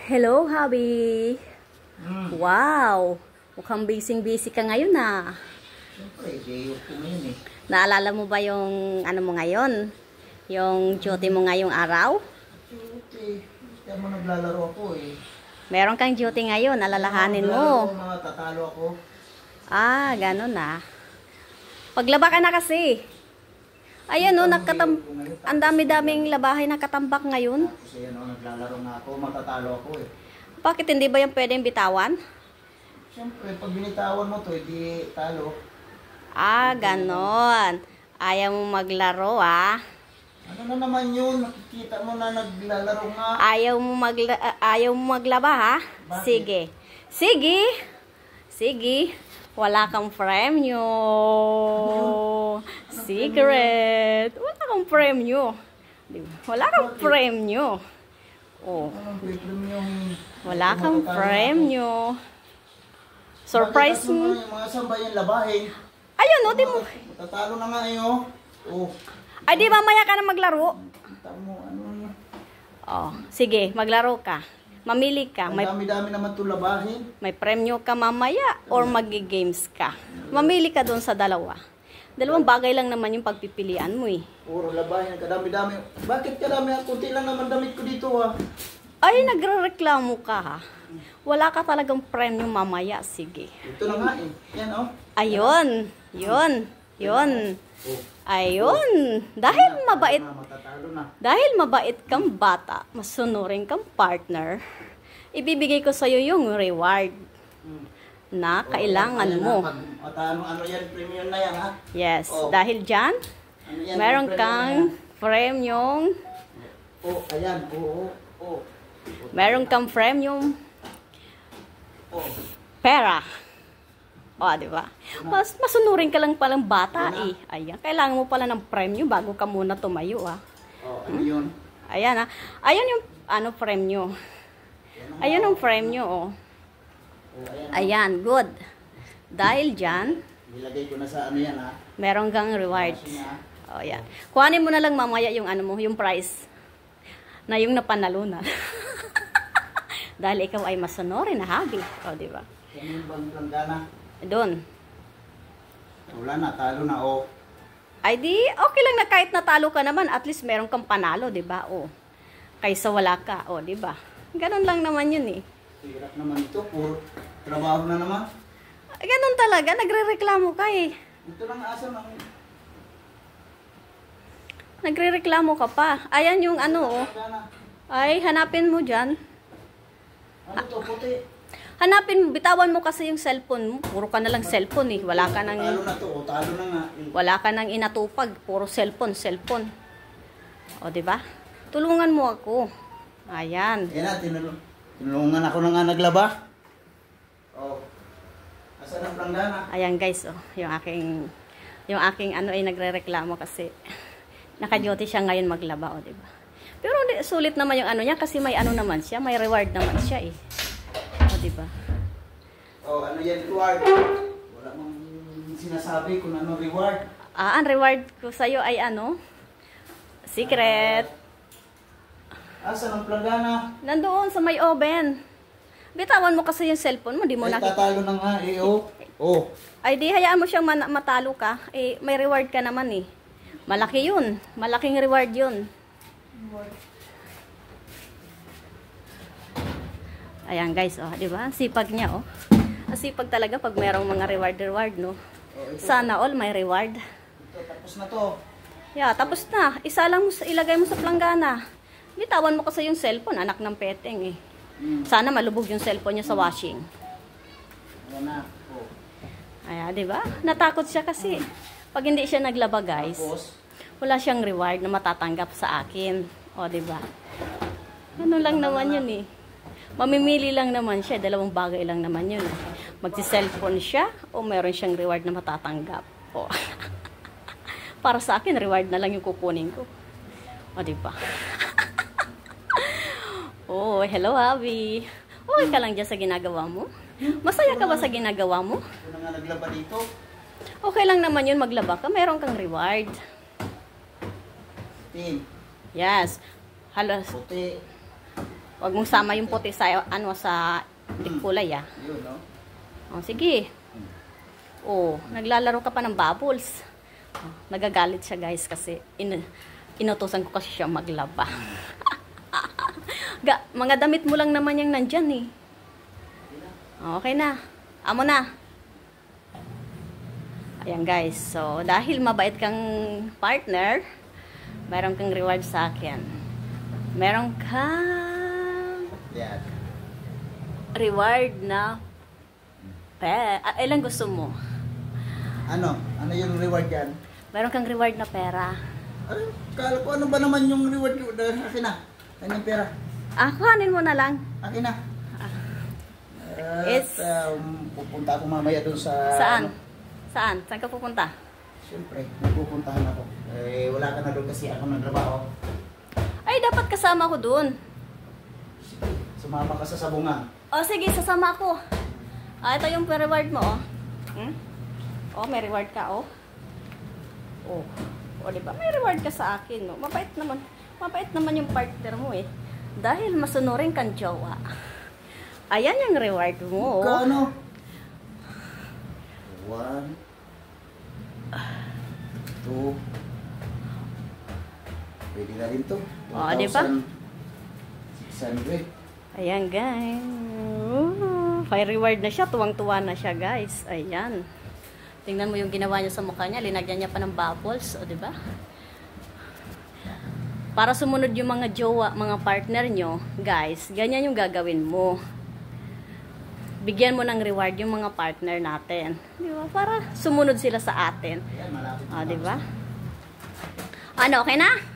Hello, hubby. Hmm. Wow, mukhang busy-busy ka ngayon ah. Siyempre, day off ko ngayon eh. Naalala mo ba yung ano mo ngayon? Yung duty mo ngayong araw? Duty. Kaya mo naglalaro ako eh. Meron kang duty ngayon, alalahanin mo. Mga tatalo ako. Ah, ganun ah. Paglaba ka na kasi. Ayan o, ang dami-daming labahay nakatambak ngayon. Tapos ayan o, naglalaro nga ako. Matatalo ako eh. Bakit hindi ba yung pwedeng bitawan? Siyempre, pag binitawan mo to, hindi talo. Ah, ganon. Ayaw mo maglaro ah. Ano na naman yun? Nakikita mo na naglalaro nga. Ayaw mo maglaba ha? Bakit? Sige. Sige. Sige. Wala kang premyo. Secret. Wala kang premyo. Wala kang premyo. Oh. Anong problem yung... Wala kang premyo. Surprise mo. Yung mga sambay yung labahin. Ayun, oh, di mo. Matatalo na nga eh oh. Oh. Ay, di mamaya ka na maglaro. Kita mo, ano yun? Oh, sige, maglaro ka. Mamili ka. Ang dami-dami naman ito labahin. May premyo ka mamaya or magi-games ka. Mamili ka doon sa dalawa. Dalawang bagay lang naman yung pagpipilian mo eh. Puro labahin, kadami-dami. Bakit kadami? Kunti lang naman damit ko dito ah. Ay, nagrereklamo ka ha. Wala ka talagang premyo mamaya. Sige. Ito na nga eh. Yan oh. Ayun. Yun. Yun. Oh. Ayun. Dahil mabait. Matatalo na. Dahil mabait kang bata, masunurin kang partner, ibibigay ko sa'yo yung reward na kailangan mo. Ano yan, premium na yan ha? Yes, Oh. dahil dyan, Ano yan, meron premium kang na yan? premium, Oh, ayan. Oh, oh. meron kang premium Oh. pera. O, di ba? Masunurin ka lang palang bata eh. Ayan, kailangan mo pala ng premium bago ka muna tumayo ah. Oh, ano yun? Ayan ah. Ayan yung ano premyo. Ayan ang premyo oh. Oh, ayan. Ayan, good. Dahil dyan, Nilagay ko na sa ano yan ha? meron kang reward. Kasi na. O, yan. Kuhanin mo na lang mamaya yung ano mo, yung prize. Na yung napanalo na. Dahil ikaw ay masunurin na hobby. O, di ba? Yan yung bang planggana. Doon. Wala na, talo na oh. Ay di, okay lang na kahit natalo ka naman, at least meron kang panalo, di ba? O, kaysa wala ka. O, di ba? Ganon lang naman yun eh. Hirap naman ito, puro trabaho na naman. Ganon talaga, nagre-reklamo ka eh. Ito lang asa ng... Nagre-reklamo ka pa. Ayan yung ano oh. Planggana. Ay, hanapin mo dyan. Ano to, puti? Hanapin mo, bitawan mo kasi yung cellphone mo. Puro ka na lang cellphone eh. Wala ka nang, Talo na to, oh, talo na nga. wala ka nang inatupag. Puro cellphone, cellphone. O, di ba? Tulungan mo ako. Ayan. Yan na, tinulungan ako na nga naglaba. Oh. Asa ng planggana? Ayan guys, oh. Yung aking ano ay nagrereklamo kasi naka-duty siya ngayon maglaba, o, di ba? Pero sulit naman yung ano niya kasi may ano naman siya, may reward naman siya eh. O, di ba? Oh, ano yan, reward? Wala mong sinasabi kung ano reward. Ah, ang reward ko sa'yo ay ano? Secret. Asa ng planggana? Nandoon sa may oven. Bitawan mo kasi yung cellphone mo, di mo Ay, nakita. tatalo na nga eh, oh. Oh. Ay, di, hayaan mo siyang matalo ka. Eh, may reward ka naman eh. Malaki yun. Malaking reward yun. Ayan guys, oh, di ba? Ang sipag niya, oh. Ang sipag talaga pag mayroong mga reward, no? Oh, ito, Sana all may reward. ito, tapos na to. Yeah, tapos na. Isa lang ilagay mo sa planggana. Bitawan mo kasi yung cellphone, anak ng peteng eh. Sana malubog yung cellphone niya sa washing. Ayan na. Oh. Ayan, di ba? Natakot siya kasi. Pag hindi siya naglaba, guys, Tapos, wala siyang reward na matatanggap sa akin. O, di ba? Ano lang naman yun eh. Mamimili lang naman siya. Dalawang bagay lang naman yun. Magsi-cellphone siya o meron siyang reward na matatanggap. O. Para sa akin, reward na lang yung kukunin ko. O, di ba? Oh, hello, Abby. Okay ka lang dyan sa ginagawa mo? Masaya ka ba sa ginagawa mo? ito na nga naglaba dito. Okay lang naman yun maglaba ka. Meron kang reward. Team. Yes. Halos. Puti. Huwag mong sama yung puti sa, ano, sa kulay, ah. Yun, no? O, sige. O, naglalaro ka pa ng bubbles. O, nagagalit siya, guys, kasi inutusan ko kasi siya maglaba. Mga damit mo lang naman yung nandyan, eh. Okay na. Amo na. Ayan, guys. So, dahil mabait kang partner, meron kang reward sa akin. Meron kang Yan. reward na ilan gusto mo? Ano? Ano yung reward yan? Meron kang reward na pera. Ay, kala ko ano ba naman yung reward ko? Akin na. Kanyang pera. Kuhanin mo na lang. Akin na. It's- Pupunta ako mamaya dun sa... Saan? Saan? Saan ka pupunta? Siyempre, magpupuntahan ako. Wala ka na doon kasi ako nagtrabaho. Ay, dapat kasama ko dun. Sige, sumama ka sa sabungan. O, sige, sasama ako. Ito yung reward mo, oh. May reward ka, oh. Diba? May reward ka sa akin, no? Mabait naman yung partner mo, eh. Dahil masunurin kang jowa. Ayan yung reward mo, oh. Kano? 1 2 Pwede na rin to. Diba? 600. Ayan, guys. May reward na siya. Tuwang-tuwa na siya, guys. Ayan. Tingnan mo yung ginawa niya sa mukha niya. Linagyan niya pa ng bubbles. O, diba? Para sumunod yung mga jowa, mga partner nyo, guys, ganyan yung gagawin mo. Bigyan mo ng reward yung mga partner natin. Diba? Para sumunod sila sa atin. Ayan, malapit na. Diba? Ano, okay na?